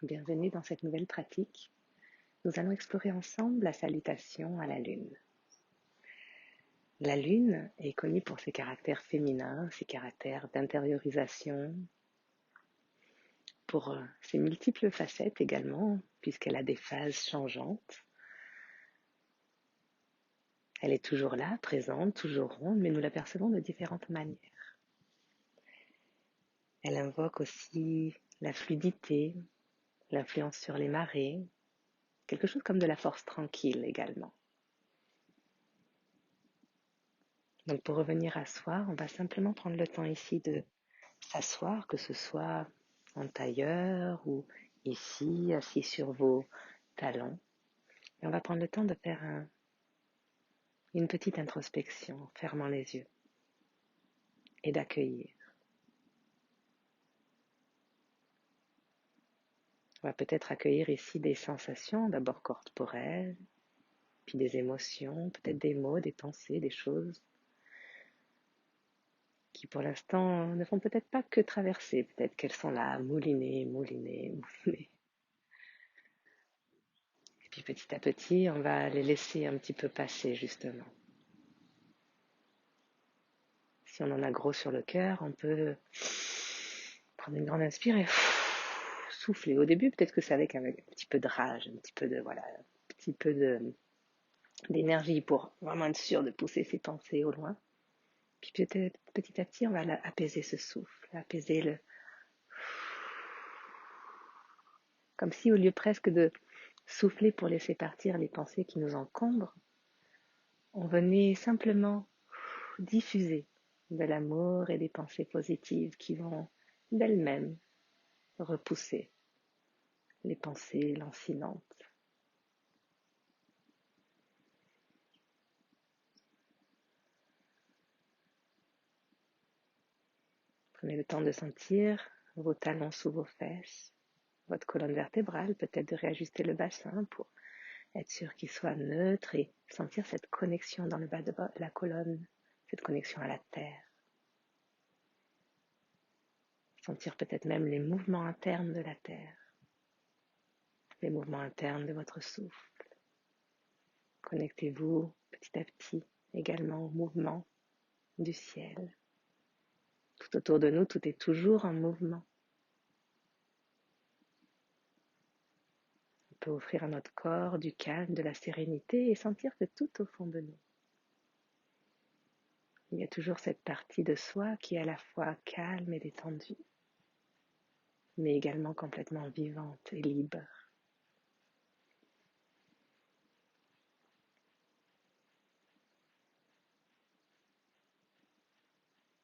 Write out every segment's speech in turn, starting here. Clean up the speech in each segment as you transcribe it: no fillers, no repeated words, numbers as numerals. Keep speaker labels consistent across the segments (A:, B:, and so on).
A: Bienvenue dans cette nouvelle pratique. Nous allons explorer ensemble la salutation à la lune. La lune est connue pour ses caractères féminins, ses caractères d'intériorisation, pour ses multiples facettes également, puisqu'elle a des phases changeantes. Elle est toujours là, présente, toujours ronde, mais nous l'apercevons de différentes manières. Elle invoque aussi la fluidité, l'influence sur les marées, quelque chose comme de la force tranquille également. Donc pour revenir à soi, on va simplement prendre le temps ici de s'asseoir, que ce soit en tailleur ou ici, assis sur vos talons. Et on va prendre le temps de faire une petite introspection en fermant les yeux et d'accueillir. On va peut-être accueillir ici des sensations, d'abord corporelles, puis des émotions, peut-être des mots, des pensées, des choses qui pour l'instant ne font peut-être pas que traverser, peut-être qu'elles sont là, mouliner. Et puis petit à petit, on va les laisser un petit peu passer justement. Si on en a gros sur le cœur, on peut prendre une grande inspire et souffler. Au début, peut-être que c'est avec un petit peu de rage, un petit peu d'énergie pour vraiment être sûr de pousser ses pensées au loin. Puis petit à petit, on va apaiser ce souffle, apaiser comme si au lieu presque de souffler pour laisser partir les pensées qui nous encombrent, on venait simplement diffuser de l'amour et des pensées positives qui vont d'elles-mêmes repousser les pensées lancinantes. Prenez le temps de sentir vos talons sous vos fesses, votre colonne vertébrale, peut-être de réajuster le bassin pour être sûr qu'il soit neutre et sentir cette connexion dans le bas de la colonne, cette connexion à la terre. Sentir peut-être même les mouvements internes de la terre, les mouvements internes de votre souffle. Connectez-vous petit à petit également au mouvement du ciel. Tout autour de nous, tout est toujours en mouvement. On peut offrir à notre corps du calme, de la sérénité et sentir que tout au fond de nous, il y a toujours cette partie de soi qui est à la fois calme et détendue, mais également complètement vivante et libre.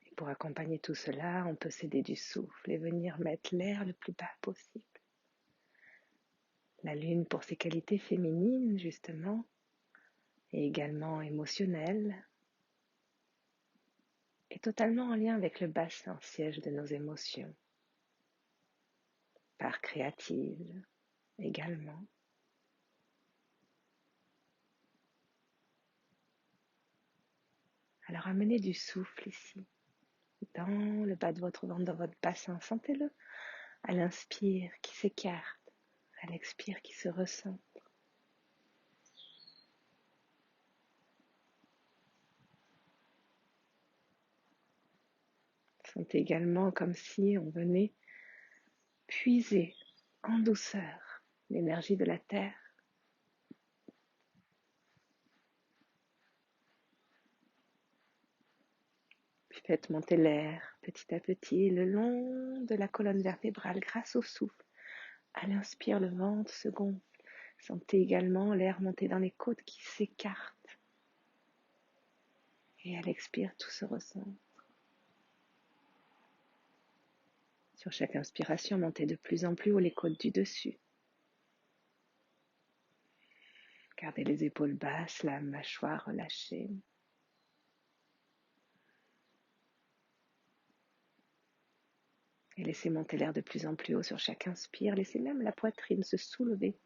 A: Et pour accompagner tout cela, on peut s'aider du souffle et venir mettre l'air le plus bas possible. La lune, pour ses qualités féminines, justement, et également émotionnelles, est totalement en lien avec le bassin, siège de nos émotions, part créative également. Alors amenez du souffle ici, dans le bas de votre ventre, dans votre bassin. Sentez-le à l'inspire qui s'écarte, à l'expire qui se ressent. Sentez également comme si on venait puiser en douceur l'énergie de la terre. Puis faites monter l'air petit à petit le long de la colonne vertébrale grâce au souffle. À l'inspire, le ventre se gonfle. Sentez également l'air monter dans les côtes qui s'écartent. Et à l'expire, tout se ressent. Sur chaque inspiration, montez de plus en plus haut les côtes du dessus. Gardez les épaules basses, la mâchoire relâchée. Et laissez monter l'air de plus en plus haut sur chaque inspire. Laissez même la poitrine se soulever.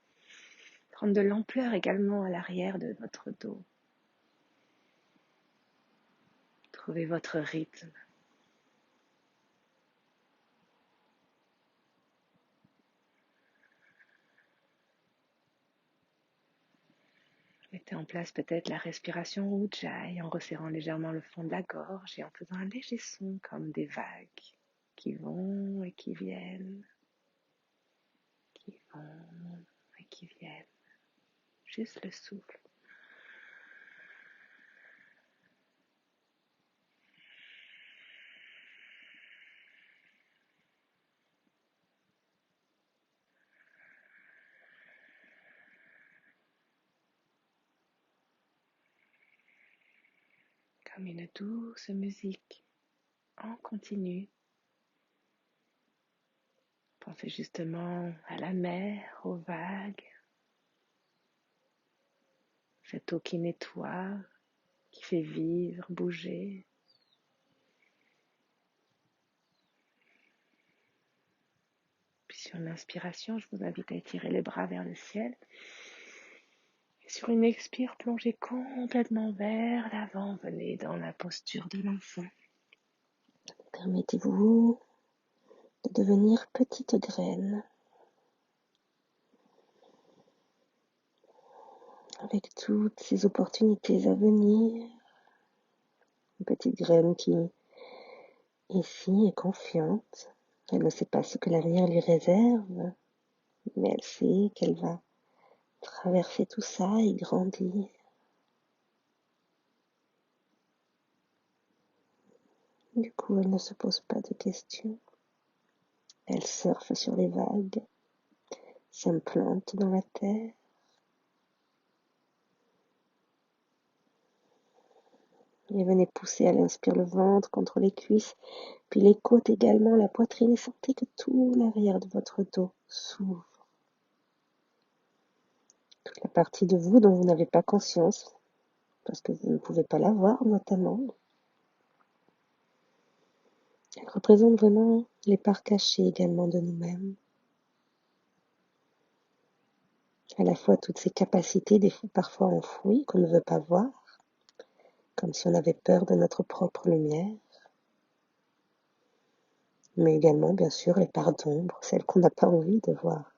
A: Prendre de l'ampleur également à l'arrière de votre dos. Trouvez votre rythme. Mettez en place peut-être la respiration Ujjayi en resserrant légèrement le fond de la gorge et en faisant un léger son comme des vagues qui vont et qui viennent, qui vont et qui viennent. Juste le souffle. Comme une douce musique en continu. Pensez justement à la mer, aux vagues, cette eau qui nettoie, qui fait vivre, bouger. Puis sur l'inspiration, je vous invite à étirer les bras vers le ciel. Et sur une expire, plongez complètement vers l'avant. Venez dans la posture de l'enfant. Permettez-vous de devenir petite graine, avec toutes ces opportunités à venir. Une petite graine qui, ici, est confiante. Elle ne sait pas ce que l'avenir lui réserve, mais elle sait qu'elle va traverser tout ça et grandir. Du coup, elle ne se pose pas de questions. Elle surfe sur les vagues, s'implante dans la terre. Et venez pousser à l'inspire le ventre contre les cuisses, puis les côtes également, la poitrine, et sentez que tout l'arrière de votre dos s'ouvre. Toute la partie de vous dont vous n'avez pas conscience, parce que vous ne pouvez pas la voir notamment. Elle représente vraiment les parts cachées également de nous-mêmes. À la fois toutes ces capacités, des fois parfois enfouies, qu'on ne veut pas voir, comme si on avait peur de notre propre lumière. Mais également, bien sûr, les parts d'ombre, celles qu'on n'a pas envie de voir.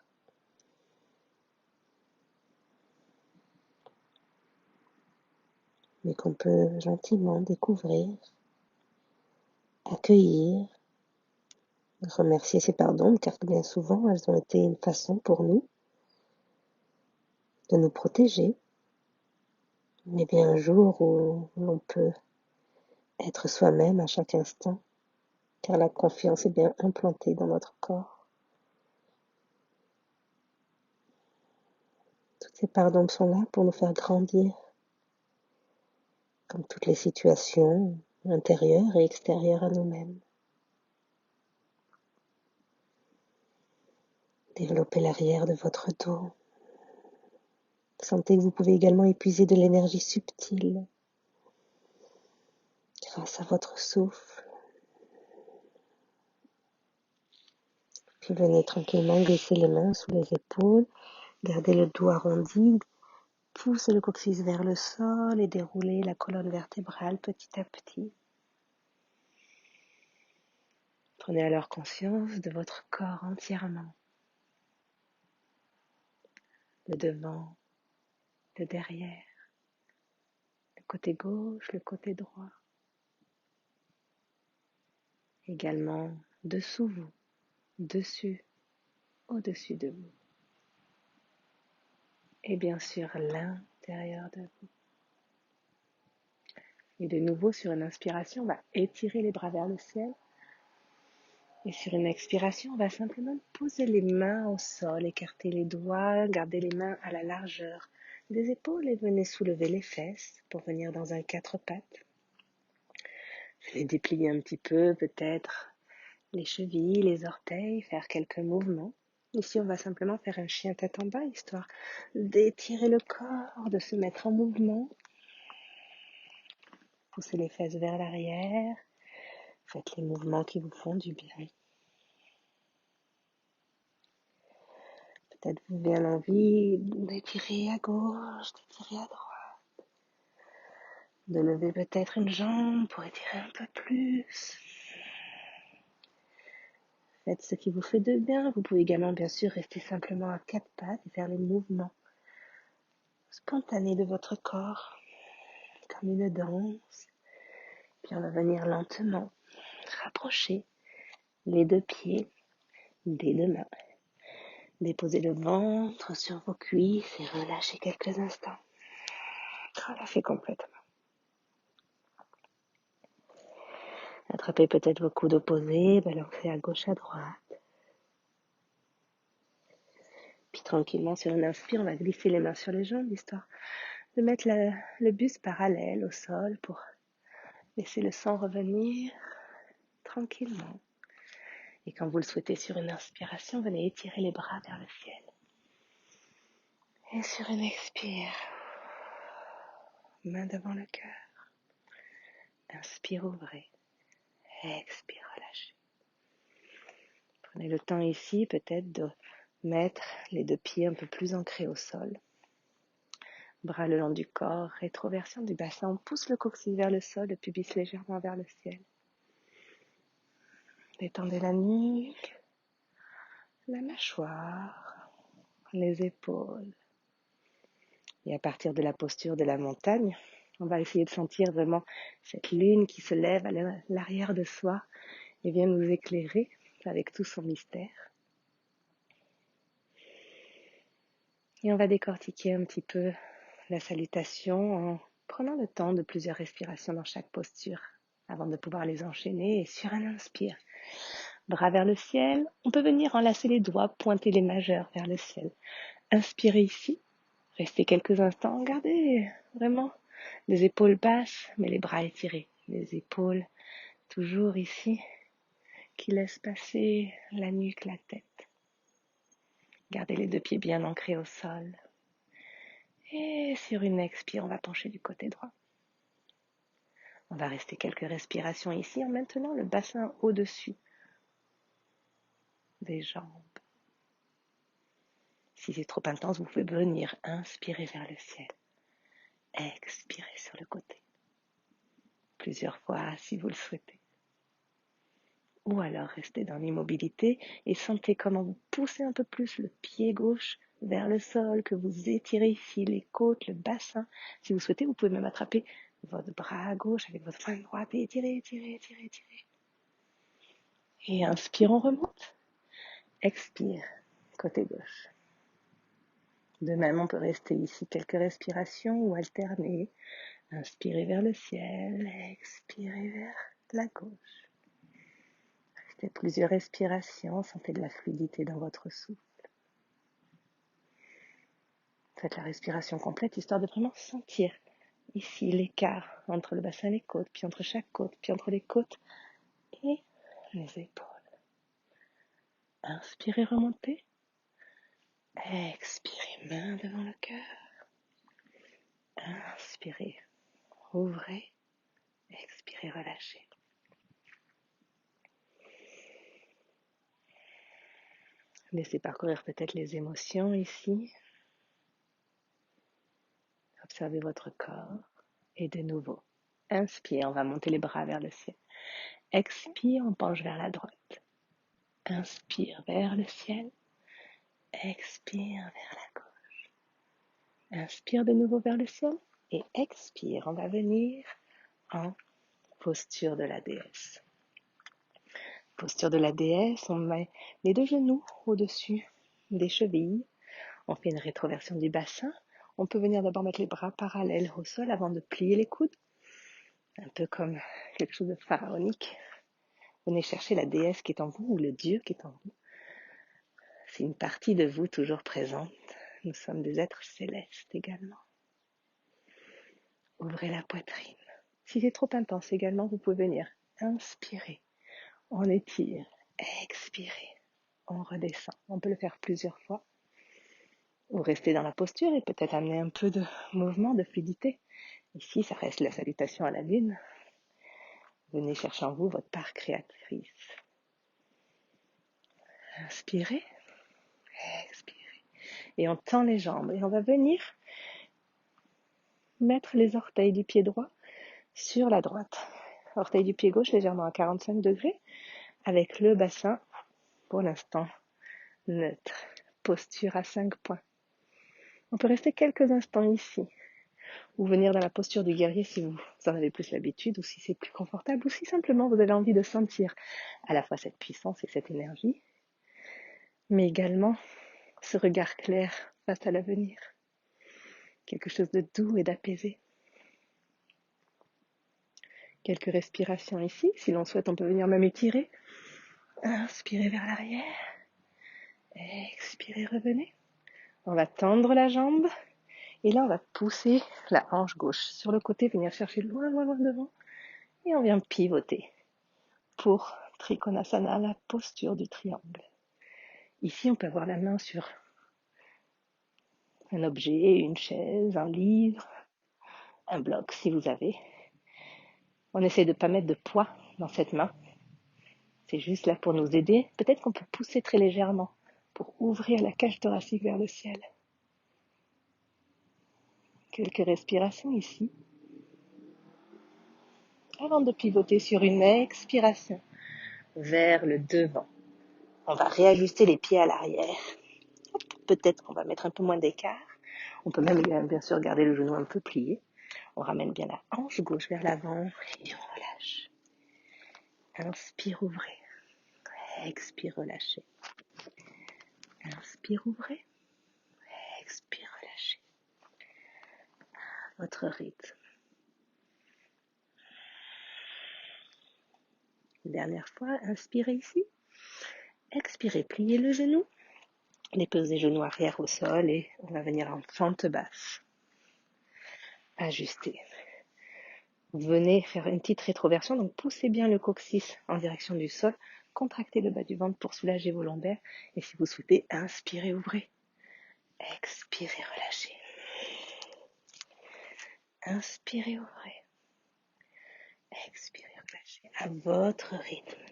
A: Mais qu'on peut gentiment découvrir, accueillir, remercier ces parts d'ombre, car bien souvent, elles ont été une façon pour nous de nous protéger. Mais bien un jour où l'on peut être soi-même à chaque instant, car la confiance est bien implantée dans notre corps. Toutes ces parts d'ombre sont là pour nous faire grandir, comme toutes les situations intérieures et extérieures à nous-mêmes. Développez l'arrière de votre dos. Sentez que vous pouvez également épuiser de l'énergie subtile grâce à votre souffle. Puis venez tranquillement glisser les mains sous les épaules, gardez le dos arrondi, poussez le coccyx vers le sol et déroulez la colonne vertébrale petit à petit. Prenez alors conscience de votre corps entièrement, le devant, le derrière, le côté gauche, le côté droit, également dessous vous, dessus, au-dessus de vous, et bien sûr l'intérieur de vous. Et de nouveau, sur une inspiration, on va étirer les bras vers le ciel. Et sur une expiration, on va simplement poser les mains au sol, écarter les doigts, garder les mains à la largeur des épaules et venez soulever les fesses pour venir dans un quatre pattes. Venez déplier un petit peu, peut-être les chevilles, les orteils, faire quelques mouvements. Ici, on va simplement faire un chien tête en bas, histoire d'étirer le corps, de se mettre en mouvement. Poussez les fesses vers l'arrière. Faites les mouvements qui vous font du bien. Peut-être vous vient l'envie d'étirer à gauche, d'étirer à droite. De lever peut-être une jambe pour étirer un peu plus. Faites ce qui vous fait de bien. Vous pouvez également bien sûr rester simplement à quatre pattes et faire les mouvements spontanée de votre corps, comme une danse. Puis on va venir lentement rapprocher les deux pieds des deux mains. Déposez le ventre sur vos cuisses et relâchez quelques instants. Relâchez complètement. Attrapez peut-être vos coudes opposés, balancez à gauche, à droite. Puis tranquillement, sur une inspire, on va glisser les mains sur les jambes, histoire de mettre le buste parallèle au sol pour laisser le sang revenir tranquillement. Et quand vous le souhaitez, sur une inspiration, venez étirer les bras vers le ciel. Et sur une expire, main devant le cœur. Inspire, ouvrez. Expire, relâchez. Prenez le temps ici peut-être de mettre les deux pieds un peu plus ancrés au sol. Bras le long du corps, rétroversion du bassin. On pousse le coccyx vers le sol, le pubis légèrement vers le ciel. Détendez la nuque, la mâchoire, les épaules. Et à partir de la posture de la montagne, on va essayer de sentir vraiment cette lune qui se lève à l'arrière de soi et vient nous éclairer avec tout son mystère. Et on va décortiquer un petit peu la salutation en prenant le temps de plusieurs respirations dans chaque posture avant de pouvoir les enchaîner. Et sur un inspire, bras vers le ciel, on peut venir enlacer les doigts, pointer les majeurs vers le ciel. Inspirez ici, restez quelques instants, gardez vraiment les épaules basses, mais les bras étirés. Les épaules toujours ici, qui laissent passer la nuque, la tête. Gardez les deux pieds bien ancrés au sol. Et sur une expire, on va pencher du côté droit. On va rester quelques respirations ici en maintenant le bassin au-dessus des jambes. Si c'est trop intense, vous pouvez venir inspirer vers le ciel. Expirez sur le côté. Plusieurs fois si vous le souhaitez. Ou alors restez dans l'immobilité et sentez comment vous poussez un peu plus le pied gauche vers le sol, que vous étirez ici les côtes, le bassin. Si vous souhaitez, vous pouvez même attraper votre bras à gauche avec votre main droite et étirez. Et inspire, on remonte. Expire, côté gauche. De même, on peut rester ici quelques respirations ou alterner. Inspirez vers le ciel, expirez vers la gauche. Restez plusieurs respirations, sentez de la fluidité dans votre souffle. Faites la respiration complète, histoire de vraiment sentir ici l'écart entre le bassin et les côtes, puis entre chaque côte, puis entre les côtes et les épaules. Inspirez, remontez. Expirez, main devant le cœur. Inspirez, ouvrez. Expirez, relâchez. Laissez parcourir peut-être les émotions ici. Observez votre corps. Et de nouveau, inspire, on va monter les bras vers le ciel. Expire, on penche vers la droite. Inspire vers le ciel. Expire vers la gauche. Inspire de nouveau vers le ciel. Et expire, on va venir en posture de la déesse. Posture de la déesse, on met les deux genoux au-dessus des chevilles. On fait une rétroversion du bassin. On peut venir d'abord mettre les bras parallèles au sol avant de plier les coudes. Un peu comme quelque chose de pharaonique. Venez chercher la déesse qui est en vous ou le dieu qui est en vous. C'est une partie de vous toujours présente. Nous sommes des êtres célestes également. Ouvrez la poitrine. Si c'est trop intense également, vous pouvez venir inspirer. On étire. Expirer. On redescend. On peut le faire plusieurs fois. Ou rester dans la posture et peut-être amener un peu de mouvement, de fluidité. Ici, ça reste la salutation à la lune. Venez chercher en vous votre part créatrice. Inspirez, expirez. Et on tend les jambes. Et on va venir mettre les orteils du pied droit sur la droite. Orteil du pied gauche légèrement à 45 degrés. Avec le bassin, pour l'instant, neutre. Posture à 5 points.
B: On peut rester quelques instants ici, ou venir dans la posture du guerrier si vous en avez plus l'habitude, ou si c'est plus confortable, ou si simplement vous avez envie de sentir à la fois cette puissance et cette énergie, mais également ce regard clair face à l'avenir, quelque chose de doux et d'apaisé. Quelques respirations ici, si l'on souhaite on peut venir même étirer. Inspirez vers l'arrière, expirez, revenez. On va tendre la jambe, et là on va pousser la hanche gauche sur le côté, venir chercher loin, loin, loin devant, et on vient pivoter pour Trikonasana, la posture du triangle. Ici, on peut avoir la main sur un objet, une chaise, un livre, un bloc si vous avez. On essaie de ne pas mettre de poids dans cette main. C'est juste là pour nous aider. Peut-être qu'on peut pousser très légèrement pour ouvrir la cage thoracique vers le ciel. Quelques respirations ici. Avant de pivoter sur une expiration vers le devant. On va réajuster les pieds à l'arrière. Peut-être qu'on va mettre un peu moins d'écart. On peut même bien sûr garder le genou un peu plié. On ramène bien la hanche gauche vers l'avant et on relâche. Inspire, ouvrez. Expire, relâchez. Inspire, ouvrez. Expire, relâchez. Votre rythme. Dernière fois, inspirez ici. Expirez, pliez le genou. Déposez genoux arrière au sol et on va venir en fente basse. Ajustez. Venez faire une petite rétroversion, donc poussez bien le coccyx en direction du sol. Contractez le bas du ventre pour soulager vos lombaires. Et si vous souhaitez, inspirez, ouvrez. Expirez, relâchez. Inspirez, ouvrez. Expirez, relâchez. À votre rythme.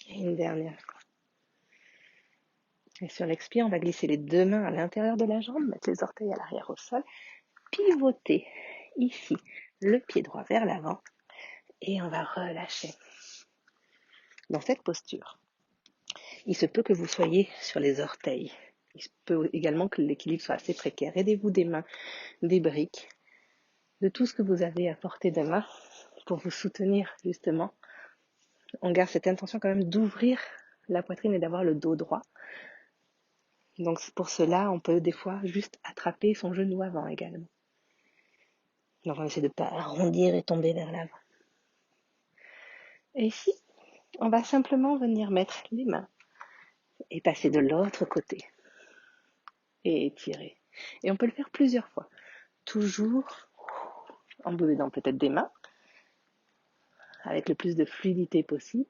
B: Et une dernière fois. Et sur l'expire, on va glisser les deux mains à l'intérieur de la jambe, mettre les orteils à l'arrière au sol, pivoter ici le pied droit vers l'avant et on va relâcher. Dans cette posture, il se peut que vous soyez sur les orteils. Il se peut également que l'équilibre soit assez précaire. Aidez-vous des mains, des briques, de tout ce que vous avez à portée de main pour vous soutenir justement. On garde cette intention quand même d'ouvrir la poitrine et d'avoir le dos droit. Donc pour cela, on peut des fois juste attraper son genou avant également. Donc on essaie de ne pas arrondir et tomber vers l'avant. Et ici, on va simplement venir mettre les mains et passer de l'autre côté. Et étirer. Et on peut le faire plusieurs fois. Toujours en boudant peut-être des mains, avec le plus de fluidité possible.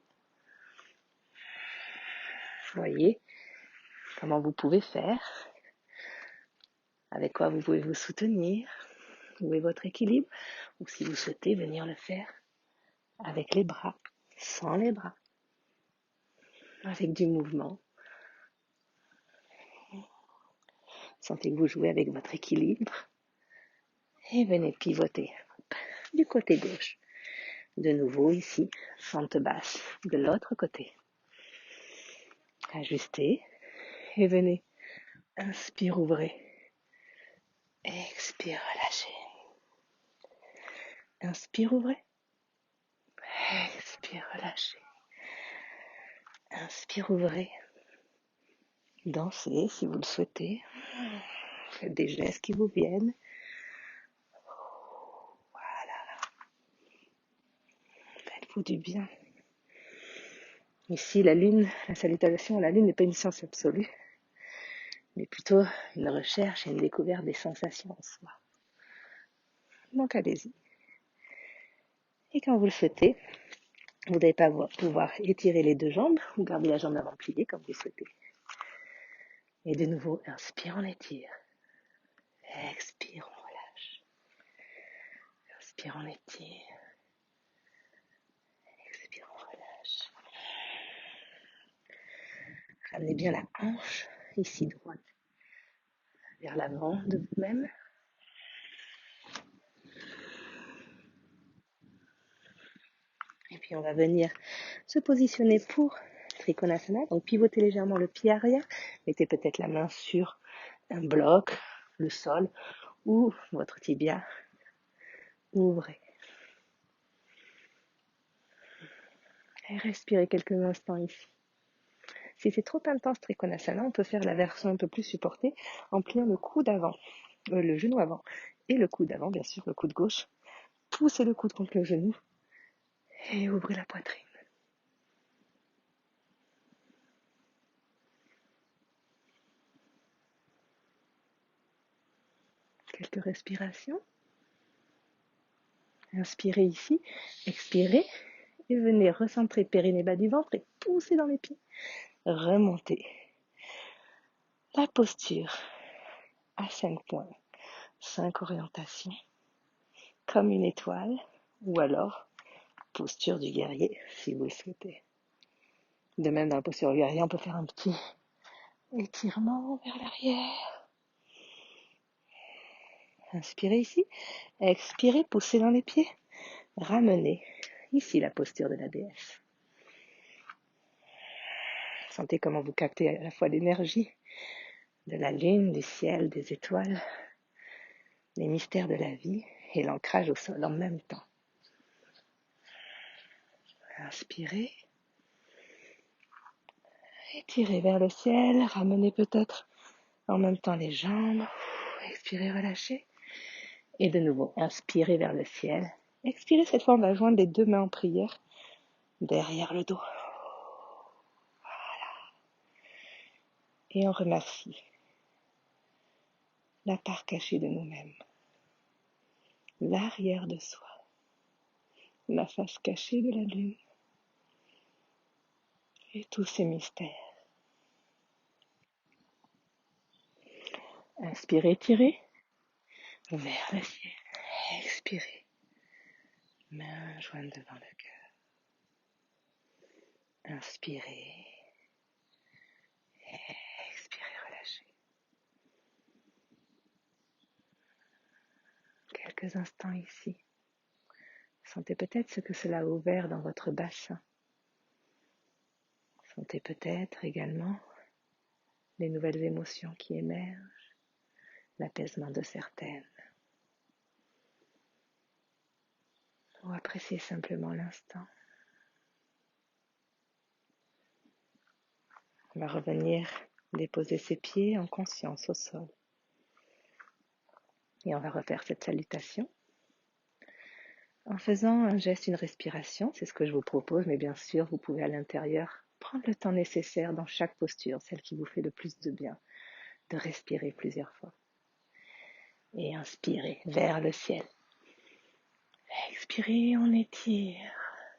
B: Voyez comment vous pouvez faire, avec quoi vous pouvez vous soutenir, où est votre équilibre, ou si vous souhaitez venir le faire avec les bras, sans les bras, avec du mouvement. Sentez que vous jouez avec votre équilibre et venez pivoter du côté gauche. De nouveau ici, fente basse de l'autre côté. Ajustez et venez. Inspire, ouvrez. Expire, relâchez. Inspire, ouvrez. Expire, relâchez. Inspire, ouvrez. Dansez si vous le souhaitez. Faites des gestes qui vous viennent. Voilà. Faites-vous du bien. Ici, la lune, la salutation à la lune n'est pas une science absolue, mais plutôt une recherche et une découverte des sensations en soi. Donc allez-y. Et quand vous le souhaitez, vous n'allez pas pouvoir étirer les deux jambes ou garder la jambe avant pliée comme vous le souhaitez. Et de nouveau, inspire, on étire. Expire, on relâche. Inspire, on étire. Expire, on relâche. Ramenez bien la hanche, ici droite, vers l'avant de vous-même. Et puis on va venir se positionner pour Trikonasana. Donc pivotez légèrement le pied arrière. Mettez peut-être la main sur un bloc, le sol ou votre tibia. Ouvrez. Et respirez quelques instants ici. Si c'est trop intense Trikonasana, on peut faire la version un peu plus supportée en pliant le coude avant, le genou avant et le coude avant, bien sûr, le coude gauche. Poussez le coude contre le genou et ouvrez la poitrine. Quelques respirations. Inspirez ici, expirez et venez recentrer périnée bas du ventre et poussez dans les pieds. Remontez. La posture à 5 points, 5 orientations, comme une étoile ou alors posture du guerrier si vous le souhaitez. De même, dans la posture du guerrier, on peut faire un petit étirement vers l'arrière. Inspirez ici, expirez, poussez dans les pieds, ramenez ici la posture de la déesse. Sentez comment vous captez à la fois l'énergie de la lune, du ciel, des étoiles, les mystères de la vie et l'ancrage au sol en même temps. Inspirez, étirez vers le ciel, ramenez peut-être en même temps les jambes, expirez, relâchez. Et de nouveau, inspirez vers le ciel. Expirez, cette fois on va joindre les deux mains en prière derrière le dos. Et on remercie la part cachée de nous-mêmes, l'arrière de soi, la face cachée de la lune et tous ces mystères. Inspirez, étirez vers le ciel. Expirez, mains jointes devant le cœur. Inspirez, expirez, relâchez. Quelques instants ici. Sentez peut-être ce que cela a ouvert dans votre bassin. Sentez peut-être également les nouvelles émotions qui émergent, l'apaisement de certaines. Ou appréciez simplement l'instant. On va revenir déposer ses pieds en conscience au sol. Et on va refaire cette salutation en faisant un geste, une respiration. C'est ce que je vous propose, mais bien sûr, vous pouvez à l'intérieur prendre le temps nécessaire dans chaque posture, celle qui vous fait le plus de bien, de respirer plusieurs fois. Et inspirez vers le ciel. Expirez, on étire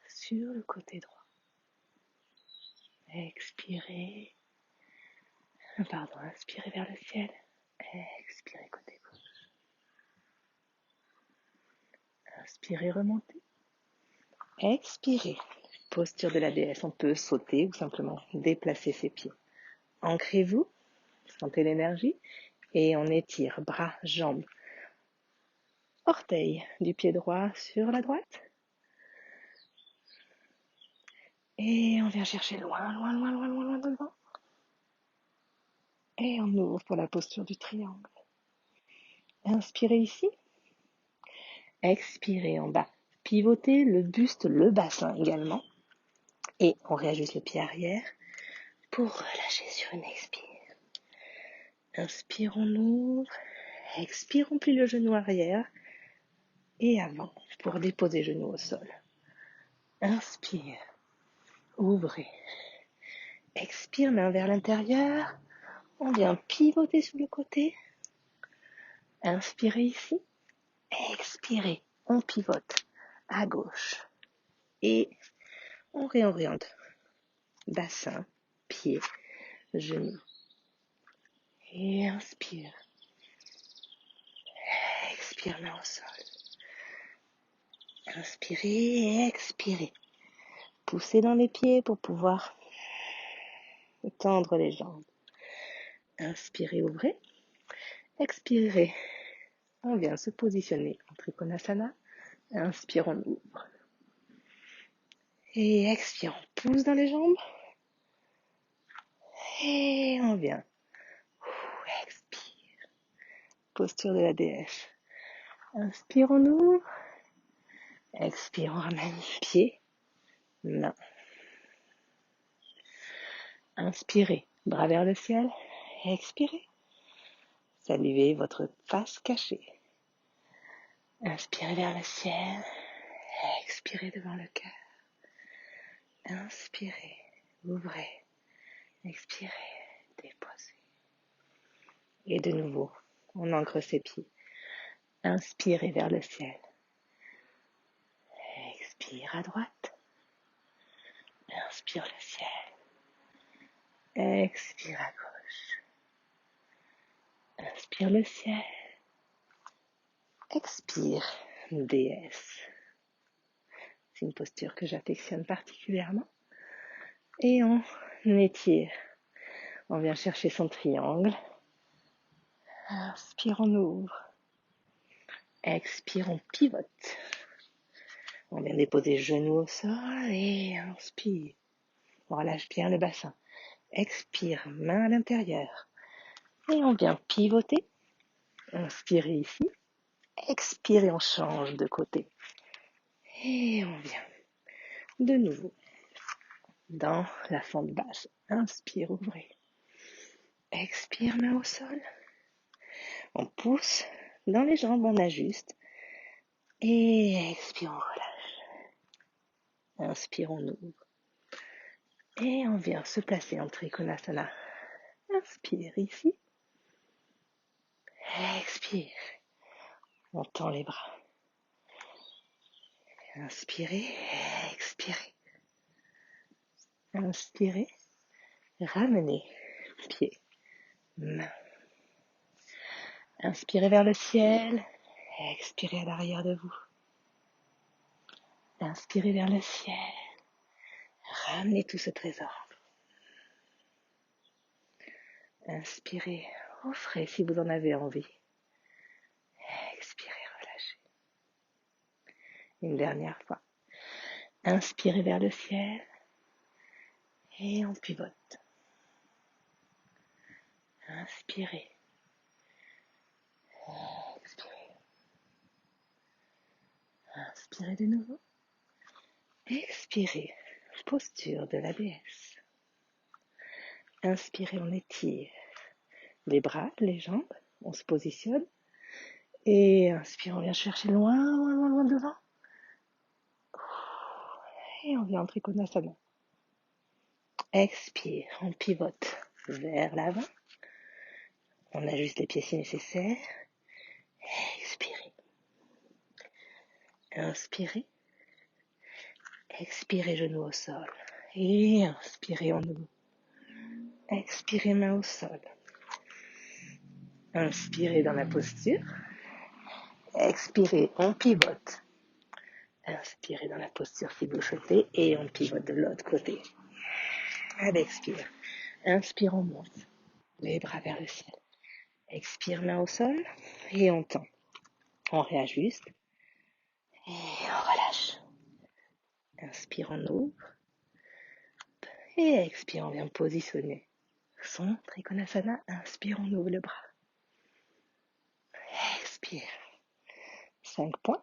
B: sur le côté droit. Expirez. Inspirez vers le ciel. Expirez côté gauche. Inspirez, remontez. Expirez. Posture de la déesse. On peut sauter ou simplement déplacer ses pieds. Ancrez-vous. Sentez l'énergie. Et on étire bras, jambes, orteils du pied droit sur la droite. Et on vient chercher loin, loin, loin, loin, loin, loin devant. Et on ouvre pour la posture du triangle. Inspirez ici. Expirez en bas. Pivotez le buste, le bassin également. Et on réajuste le pied arrière pour relâcher sur une expire. Inspire, on ouvre. Expire, on plie le genou arrière. Et avant pour déposer genou au sol. Inspire. Ouvrez. Expire, main vers l'intérieur. On vient pivoter sur le côté. Inspirez ici. Expirez. On pivote à gauche. Et on réoriente. Bassin, pied, genou. Et inspire. Expire, main au sol. Inspirez et expirez. Poussez dans les pieds pour pouvoir tendre les jambes. Inspirez, ouvrez. Expirez. On vient se positionner en Trikonasana. Inspire, on ouvre. Et expire, on pousse dans les jambes. Et on vient. Expire. Posture de la déesse. Inspire, on ouvre. Expire, on ramène pied, main. Inspirez, bras vers le ciel. Expirez. Saluez votre face cachée. Inspirez vers le ciel. Expirez devant le cœur. Inspirez, ouvrez. Expirez, déposez. Et de nouveau, on ancre ses pieds. Inspirez vers le ciel. Expire à droite. Inspire le ciel. Expire à gauche. Inspire le ciel. Expire, déesse. C'est une posture que j'affectionne particulièrement. Et on étire. On vient chercher son triangle. Inspire, on ouvre. Expire, on pivote. On vient déposer genoux au sol et inspire. On relâche bien le bassin. Expire, main à l'intérieur. Et on vient pivoter. Inspirez ici. Expirez, on change de côté. Et on vient de nouveau dans la fente basse. Inspire, ouvrez. Expire, main au sol. On pousse dans les jambes, on ajuste. Et expire, on relâche. Inspire, on ouvre. Et on vient se placer en Trikonasana. Inspire ici. Expire. On tend les bras. Inspirez, expirez. Inspirez, ramenez pied, main. Inspirez vers le ciel, expirez à l'arrière de vous. Inspirez vers le ciel, ramenez tout ce trésor. Inspirez, offrez si vous en avez envie. Expirez, relâchez. Une dernière fois. Inspirez vers le ciel et on pivote. Inspirez. Expirez. Inspirez de nouveau. Expirez. Posture de la déesse. Inspirez, on étire les bras, les jambes, on se positionne. Et inspire, on vient chercher loin, loin, loin, loin devant. Et on vient en Trikonasana. Expire, on pivote vers l'avant. On ajuste les pieds si nécessaire. Expirez. Inspirez. Expirez, genoux au sol. Et inspirez, on ouvre. Expirez, main au sol. Inspirez dans la posture. Expirez, on pivote. Inspirez dans la posture si vous le souhaitez et on pivote de l'autre côté. Allez, expire. Inspire, on monte. Les bras vers le ciel. Expire, main au sol et on tend. On réajuste et on relâche. Inspire, on ouvre et expire, on vient positionner son Trikonasana. Inspire, on ouvre le bras. Expire. 5 points.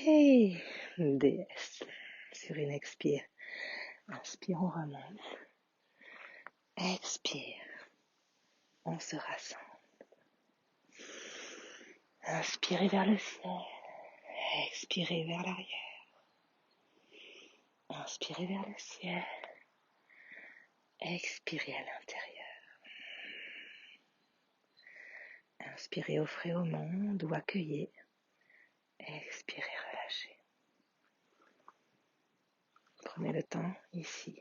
B: Et déesse. Sur une expire. Inspire, on remonte. Expire. On se rassemble. Inspirez vers le ciel. Expirez vers l'arrière. Inspirez vers le ciel. Expirez à l'intérieur. Inspirez, offrez au monde ou accueillez. Expirez, relâchez. Prenez le temps ici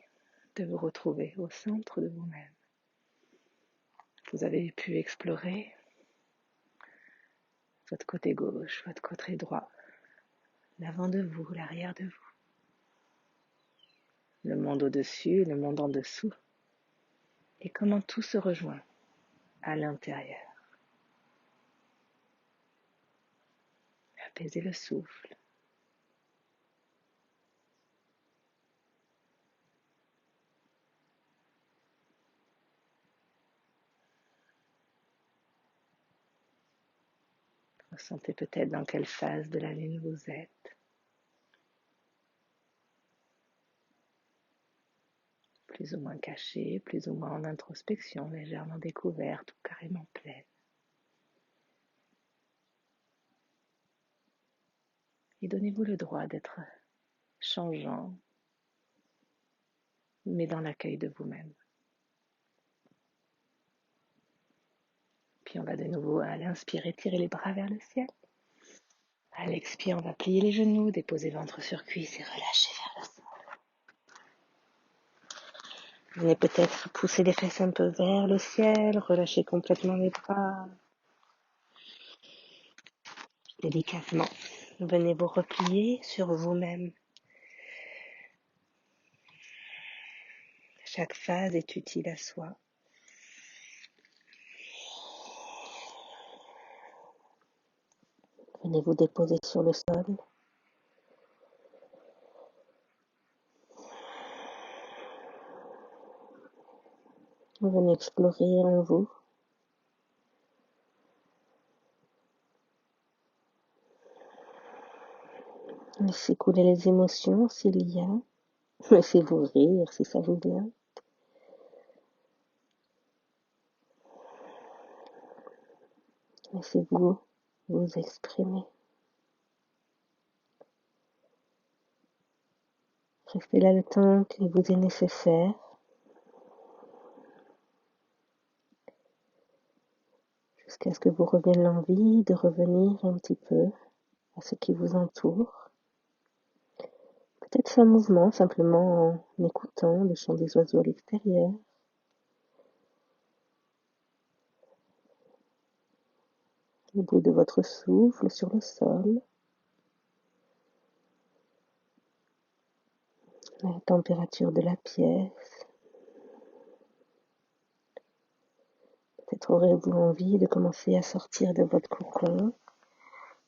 B: de vous retrouver au centre de vous-même. Vous avez pu explorer votre côté gauche, votre côté droit, l'avant de vous, l'arrière de vous, le monde au-dessus, le monde en dessous, et comment tout se rejoint à l'intérieur. Apaisez le souffle.
A: Ressentez peut-être dans quelle phase de la lune vous êtes. Plus ou moins cachée, plus ou moins en introspection, légèrement découverte ou carrément pleine. Et donnez-vous le droit d'être changeant, mais dans l'accueil de vous-même. Puis on va de nouveau à l'inspirer, tirer les bras vers le ciel. À l'expirer, on va plier les genoux, déposer ventre sur cuisse et relâcher vers le sol. Venez peut-être pousser les fesses un peu vers le ciel, relâcher complètement les bras. Délicatement, venez vous replier sur vous-même. Chaque phase est utile à soi. Venez vous déposer sur le sol. Venez explorer en vous. Laissez couler les émotions s'il y a. Laissez-vous rire si ça vous vient. Laissez-vous vous exprimer. Restez là le temps qu'il vous est nécessaire. Jusqu'à ce que vous revienne l'envie de revenir un petit peu à ce qui vous entoure. Peut-être sans mouvement, simplement en écoutant le chant des oiseaux à l'extérieur. Le bout de votre souffle sur le sol. La température de la pièce. Peut-être aurez-vous envie de commencer à sortir de votre cocon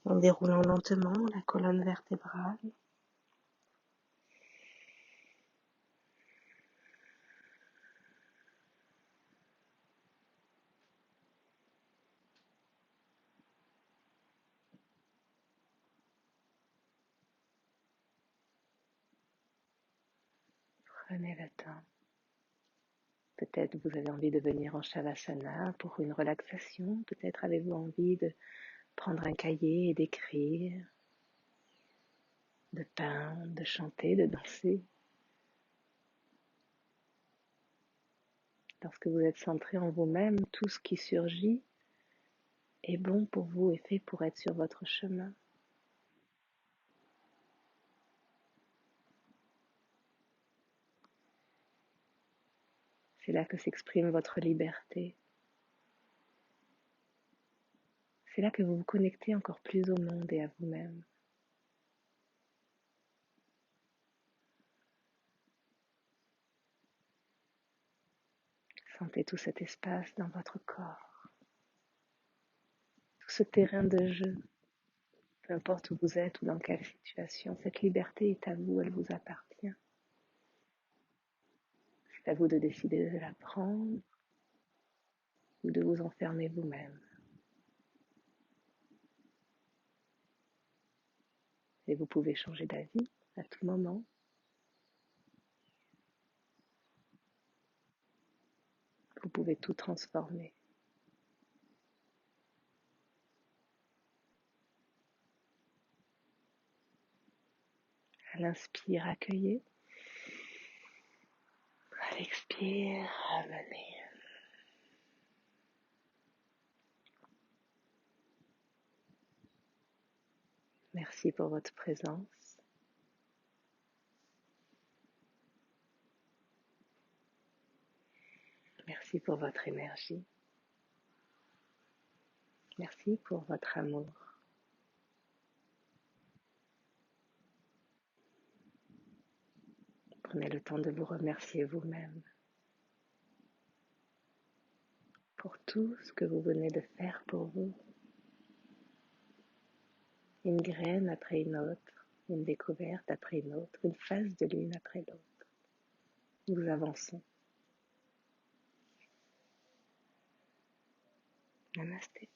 A: en déroulant lentement la colonne vertébrale. Prenez le temps. Peut-être vous avez envie de venir en Shavasana pour une relaxation. Peut-être avez-vous envie de prendre un cahier et d'écrire, de peindre, de chanter, de danser. Lorsque vous êtes centré en vous-même, tout ce qui surgit est bon pour vous et fait pour être sur votre chemin. C'est là que s'exprime votre liberté. C'est là que vous vous connectez encore plus au monde et à vous-même. Sentez tout cet espace dans votre corps, tout ce terrain de jeu, peu importe où vous êtes ou dans quelle situation, cette liberté est à vous, elle vous appartient. C'est à vous de décider de la prendre ou de vous enfermer vous-même. Et vous pouvez changer d'avis à tout moment. Vous pouvez tout transformer. À l'inspire, accueillez. À l'expire, ramenez. Merci pour votre présence. Merci pour votre énergie. Merci pour votre amour. Prenez le temps de vous remercier vous-même pour tout ce que vous venez de faire pour vous. Une graine après une autre, une découverte après une autre, une phase de lune après l'autre. Nous avançons. Namasté.